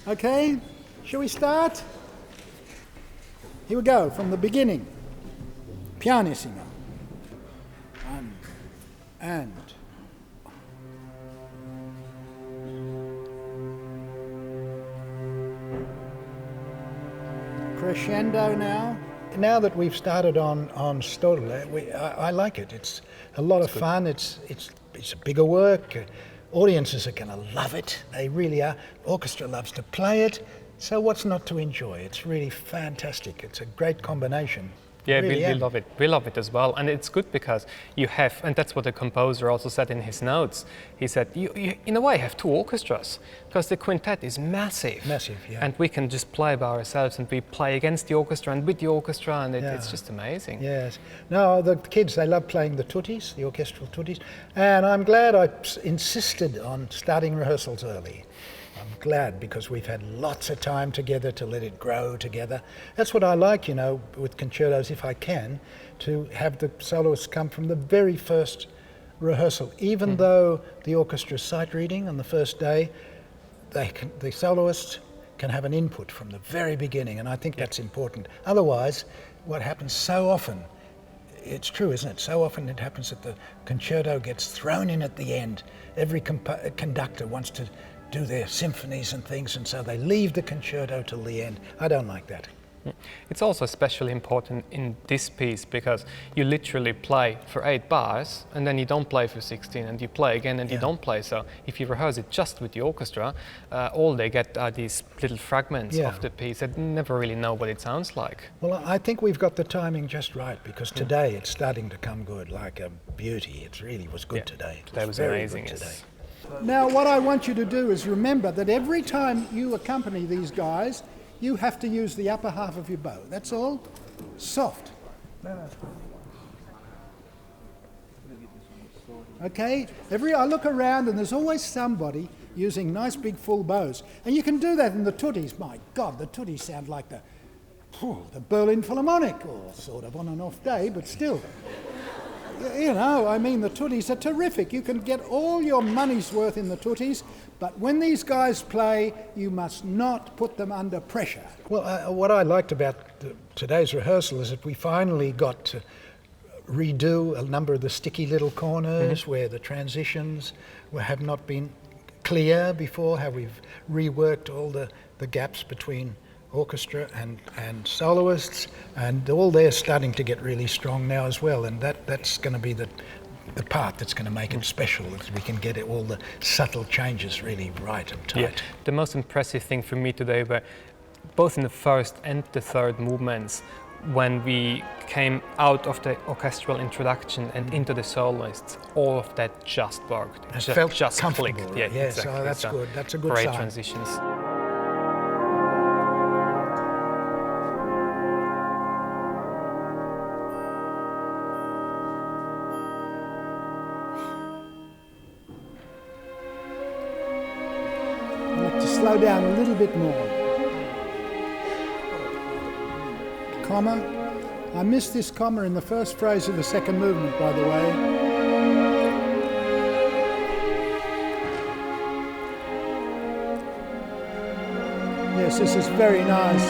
Okay, shall we start? Here we go, from the beginning. Pianissimo. And. Crescendo now. Now that we've started on Störrle, I like it. It's a lot of fun. It's a bigger work. Audiences are going to love it. They really are. Orchestra loves to play it. So what's not to enjoy? It's really fantastic. It's a great combination. Yeah, really we love it. We love it as well. And it's good because you have, and that's what the composer also said in his notes. He said, you in a way have two orchestras because the quintet is massive. Massive, yeah. And we can just play by ourselves and we play against the orchestra and with the orchestra and it's just amazing. Yes. No, the kids, they love playing the tuttis, the orchestral tuttis. And I'm glad I insisted on starting rehearsals early. I'm glad because we've had lots of time together to let it grow together. That's what I like, you know, with concertos, if I can, to have the soloists come from the very first rehearsal. Even though the orchestra's sight reading on the first day, the soloists can have an input from the very beginning, and I think that's important. Otherwise, what happens so often, it's true, isn't it? So often it happens that the concerto gets thrown in at the end. Every conductor wants to do their symphonies and things, and so they leave the concerto till the end. I don't like that. It's also especially important in this piece because you literally play for 8 bars and then you don't play for 16 and you play again and you don't play. So if you rehearse it just with the orchestra, all they get are these little fragments of the piece that never really know what it sounds like. Well, I think we've got the timing just right because today it's starting to come good, like a beauty. It really was good today. Today was very amazing. good today. Now, what I want you to do is remember that every time you accompany these guys, you have to use the upper half of your bow. That's all. Soft. Okay? I look around and there's always somebody using nice big full bows. And you can do that in the tuttis. My God, the tuttis sound like the Berlin Philharmonic, or sort of on an off day, but still. You know, I mean, the tuttis are terrific. You can get all your money's worth in the tuttis, but when these guys play, you must not put them under pressure. Well, what I liked about today's rehearsal is that we finally got to redo a number of the sticky little corners where the transitions have not been clear before, how we've reworked all the gaps between orchestra and soloists, and all they're starting to get really strong now as well, and that's going to be the part that's going to make it special, that we can get all the subtle changes really right and tight. Yeah. The most impressive thing for me today were both in the first and the third movements, when we came out of the orchestral introduction and into the soloists, all of that just worked. It felt just comfortable. clicked. Yeah, yes, exactly. that's good. That's a good great sign. Transitions. Slow down a little bit more. Comma. I missed this comma in the first phrase of the second movement, by the way. Yes, this is very nice.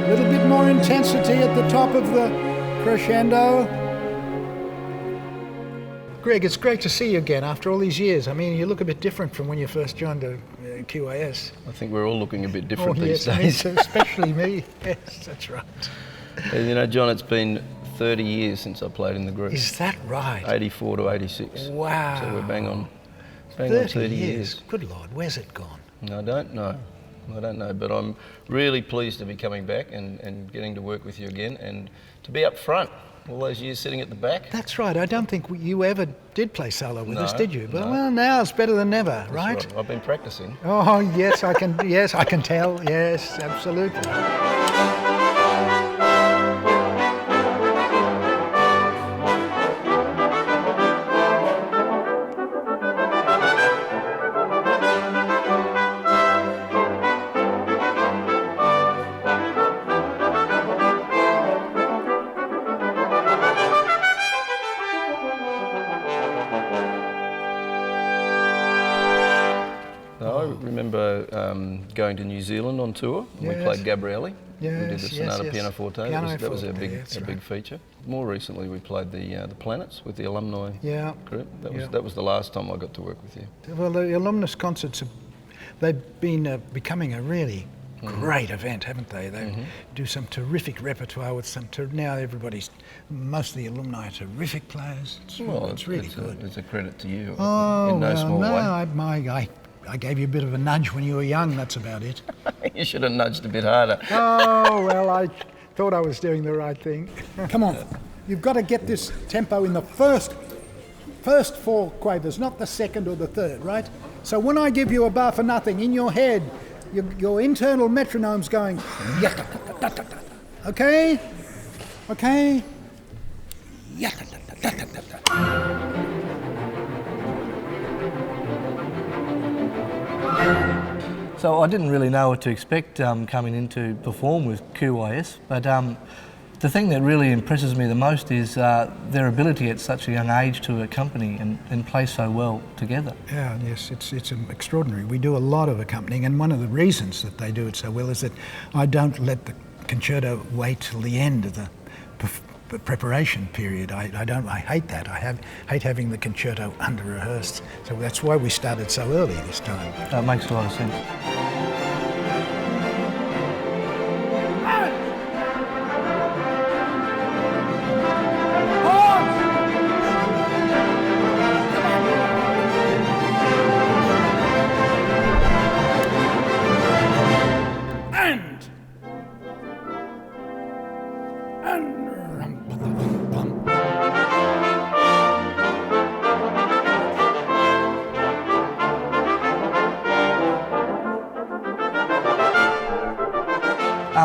A little bit more intensity at the top of the crescendo. Greg, it's great to see you again after all these years. I mean, you look a bit different from when you first joined the QAS. I think we're all looking a bit different these yes, days. Me too, especially me. Yes, that's right. And you know, John, it's been 30 years since I played in the group. Is that right? 84 to 86. Wow. So we're bang on 30 years. Good Lord, where's it gone? I don't know, but I'm really pleased to be coming back and getting to work with you again and to be up front. All those years sitting at the back. That's right. I don't think you ever did play solo with us, did you? But no. well, now it's better than never, right? I've been practicing. Oh yes, I can. Yes, I can tell. Yes, absolutely. remember going to New Zealand on tour. And Yes. we played Gabrielli. Yes, We did the Sonata yes. Pianoforte. Piano That was our forte, big, that's a big right. feature. More recently, we played the Planets with the alumni Yeah. group. Yeah. That was the last time I got to work with you. Well, the alumnus concerts, they've been becoming a really great event, haven't they? They do some terrific repertoire with now most of the alumni are terrific players. It's really good. It's a credit to you Oh, in no well, small way. I gave you a bit of a nudge when you were young, that's about it. You should have nudged a bit harder. Oh, well, I thought I was doing the right thing. Come on, you've got to get this tempo in the first 4 quavers, not the second or the third, right? So when I give you a bar for nothing, in your head, your internal metronome's going, okay? Okay? So I didn't really know what to expect coming in to perform with QIS, but the thing that really impresses me the most is their ability at such a young age to accompany and play so well together. Yeah, yes, it's extraordinary. We do a lot of accompanying, and one of the reasons that they do it so well is that I don't let the concerto wait till the end of the preparation period. I hate that. I hate having the concerto under rehearsed. So that's why we started so early this time. That makes a lot of sense.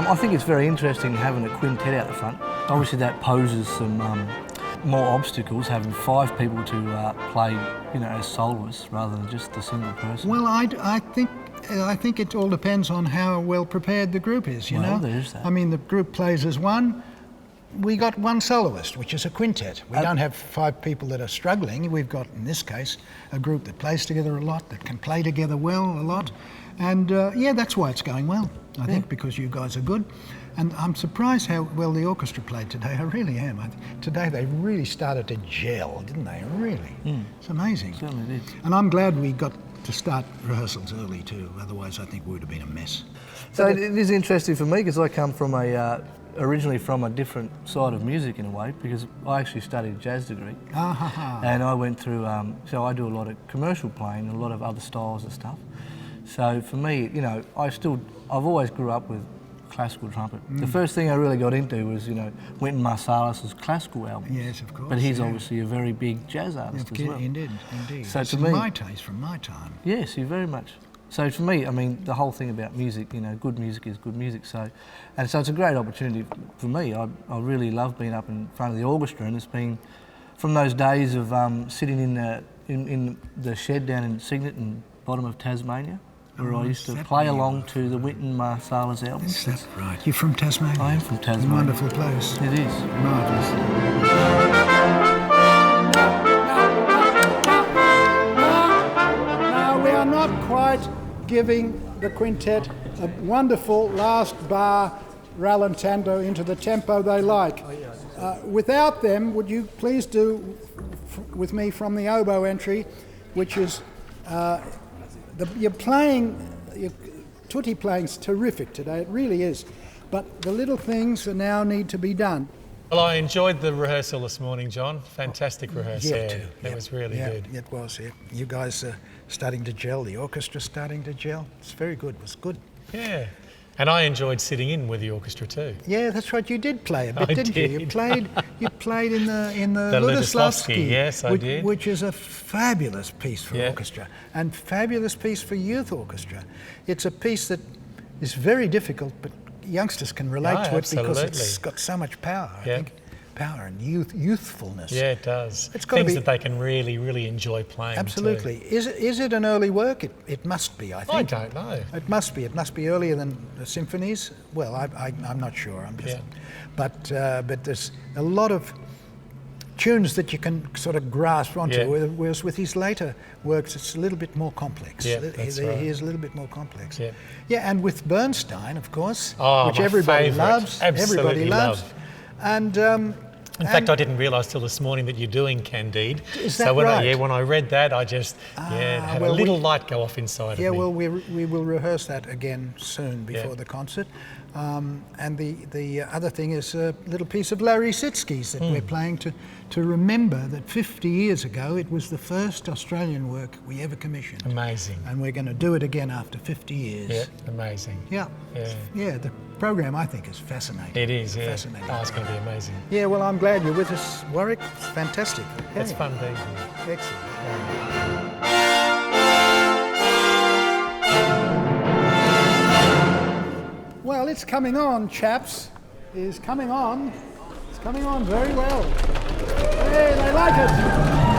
I think it's very interesting having a quintet out the front. Obviously that poses some more obstacles, having 5 people to play, as soloists rather than just a single person. Well, I think it all depends on how well prepared the group is, you know? There's that. I mean, the group plays as one. We got one soloist, which is a quintet. We don't have 5 people that are struggling. We've got, in this case, a group that plays together a lot, that can play together well a lot. And that's why it's going well, I think, because you guys are good. And I'm surprised how well the orchestra played today. I really am. Today they really started to gel, didn't they? Really. It's amazing. Certainly did. And I'm glad we got to start rehearsals early too. Otherwise, I think we would have been a mess. So it is interesting for me because I come from originally from a different side of music in a way, because I actually studied a jazz degree. And I went through, so I do a lot of commercial playing and a lot of other styles and stuff. So for me, I've always grew up with classical trumpet. The first thing I really got into was, Wynton Marsalis's classical albums. Yes, of course. But he's obviously a very big jazz artist as well. Indeed. So it's to me, my taste from my time. yes, he very much. So for me, I mean, the whole thing about music, good music is good music. So it's a great opportunity for me. I really love being up in front of the orchestra, and it's been from those days of sitting in the shed down in Cygnet and bottom of Tasmania, where I used to play along to the Wynton Marsalis albums. Is that right? You're from Tasmania? I am from Tasmania. Wonderful place. It is. Marvellous. Now, we are not quite giving the quintet a wonderful last bar rallentando into the tempo they like. Without them, would you please do with me from the oboe entry, which is your tutti playing's terrific today, it really is, but the little things now need to be done. Well, I enjoyed the rehearsal this morning, John. Fantastic rehearsal. Yeah, too. It was really good. It was, yeah. You guys are starting to gel, the orchestra's starting to gel. It's very good, it was good. Yeah. And I enjoyed sitting in with the orchestra too. Yeah, that's right, you did play a bit, I didn't you? did. You played in the The Ludoslavsky, yes, I did. Which is a fabulous piece for orchestra and fabulous piece for youth orchestra. It's a piece that is very difficult, but youngsters can relate to it because it's got so much power, I think. Power and youthfulness. Yeah, it does. It's got to Things be, that they can really, really enjoy playing. absolutely. Too. Is it an early work? It must be, I think. I don't know. It must be. It must be earlier than the symphonies. Well, I'm not sure. I'm just. But there's a lot of tunes that you can sort of grasp onto, Yeah. whereas with his later works, it's a little bit more complex. Yeah, that's right. He is a little bit more complex. Yeah. Yeah, and with Bernstein, of course, Oh, which my everybody favourite. loves. Absolutely Everybody loves. love. And In fact, I didn't realise till this morning that you're doing Candide. Is so that when right? when I read that, I just had well, a little light go off inside yeah, of me. well, we will rehearse that again soon before Yeah. the concert. And the other thing is a little piece of Larry Sitzky's that we're playing to remember that 50 years ago it was the first Australian work we ever commissioned. Amazing. And we're going to do it again after 50 years. Yeah, amazing. Yeah. Yeah. Yeah, the program I think is fascinating. It is, yeah. Fascinating. Oh, it's going to be amazing. Yeah, well, I'm glad you're with us, Warwick. It's fantastic. It's Yeah. fun being here. Excellent. Well, it's coming on, chaps. It's coming on. It's coming on very well. Hey, they like it.